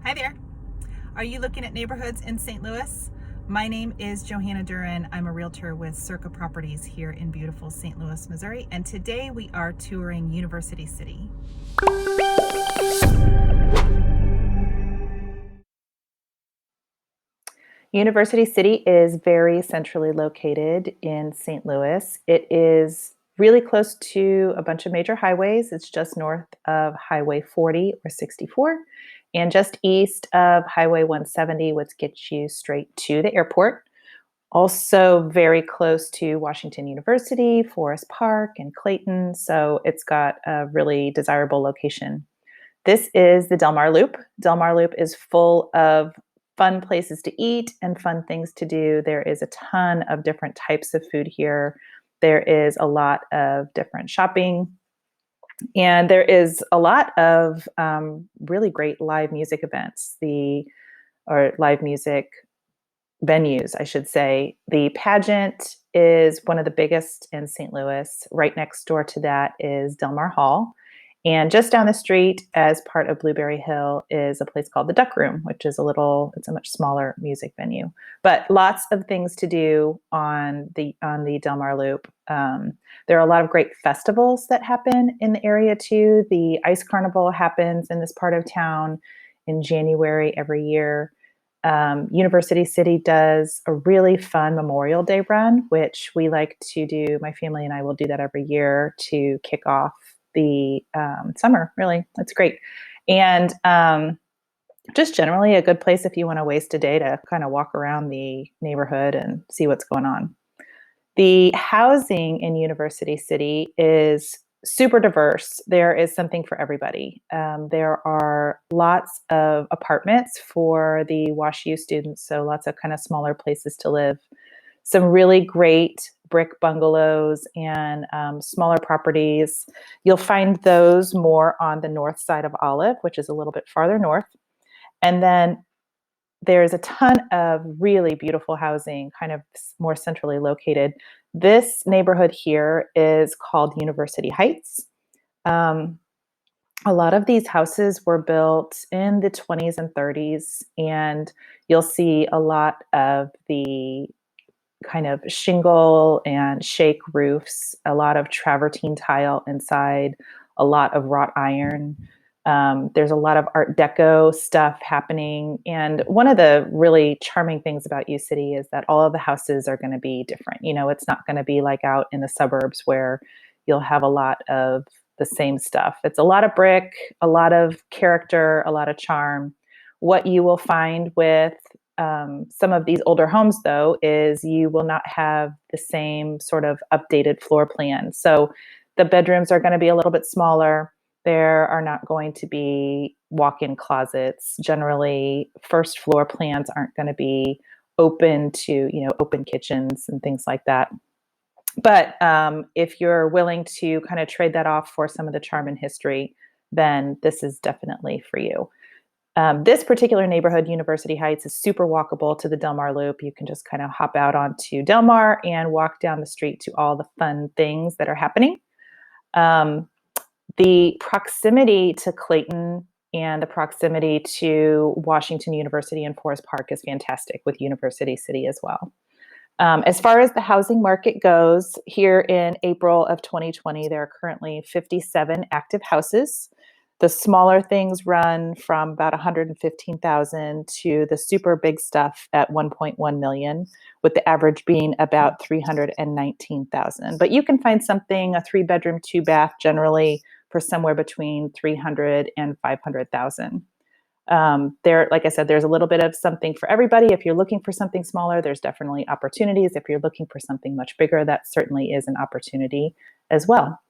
Hi there. Are you looking at neighborhoods in St. Louis? My name is Johanna Dueren. I'm a realtor with Circa Properties here in beautiful St. Louis, Missouri, and today we are touring University City. University City is very centrally located in St. Louis. It is really close to a bunch of major highways. It's just north of Highway 40 or 64 and just east of Highway 170, which gets you straight to the airport. Also very close to Washington University, Forest Park, and Clayton. So it's got a really desirable location. This is the Delmar Loop. Delmar Loop is full of fun places to eat and fun things to do. There is a ton of different types of food here. There is a lot of different shopping, and there is a lot of really great live music events, or live music venues, I should say. The pageant is one of the biggest in St. Louis. Right next door to that is Delmar Hall. And just down the street, as part of Blueberry Hill, is a place called the Duck Room, which is it's a much smaller music venue. But lots of things to do on the Delmar Loop. There are a lot of great festivals that happen in the area too. The Ice Carnival happens in this part of town in January every year. University City does a really fun Memorial Day run, which we like to do. My family and I will do that every year to kick off the summer. Really, it's great. And just generally a good place if you want to waste a day to kind of walk around the neighborhood and see what's going on. The housing in University City is super diverse. There is something for everybody. There are lots of apartments for the WashU students, so lots of kind of smaller places to live. Some really great brick bungalows and smaller properties. You'll find those more on the north side of Olive, which is a little bit farther north. And then there's a ton of really beautiful housing, kind of more centrally located. This neighborhood here is called University Heights. A lot of these houses were built in the 20s and 30s, and you'll see a lot of the kind of shingle and shake roofs, a lot of travertine tile inside, a lot of wrought iron. There's a lot of Art Deco stuff happening. And one of the really charming things about U City is that all of the houses are going to be different. You know, it's not going to be like out in the suburbs where you'll have a lot of the same stuff. It's a lot of brick, a lot of character, a lot of charm. What you will find with some of these older homes, though, is you will not have the same sort of updated floor plan. So the bedrooms are going to be a little bit smaller. There are not going to be walk-in closets. Generally, first floor plans aren't going to be open to, open kitchens and things like that. But if you're willing to kind of trade that off for some of the charm and history, then this is definitely for you. This particular neighborhood, University Heights, is super walkable to the Delmar Loop. You can just kind of hop out onto Delmar and walk down the street to all the fun things that are happening. The proximity to Clayton and the proximity to Washington University and Forest Park is fantastic with University City as well. As far as the housing market goes, here in April of 2020, there are currently 57 active houses. The smaller things run from about 115,000 to the super big stuff at 1.1 million, with the average being about 319,000. But you can find something, a 3-bedroom, 2-bath, generally for somewhere between 300 and 500,000. Like I said, there's a little bit of something for everybody. If you're looking for something smaller, there's definitely opportunities. If you're looking for something much bigger, that certainly is an opportunity as well.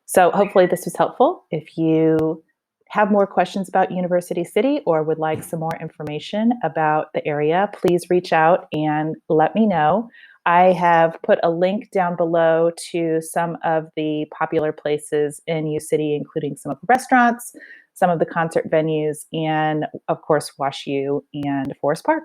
So hopefully this was helpful. If you have more questions about University City or would like some more information about the area, please reach out and let me know. I have put a link down below to some of the popular places in U City, including some of the restaurants, some of the concert venues, and of course, WashU and Forest Park.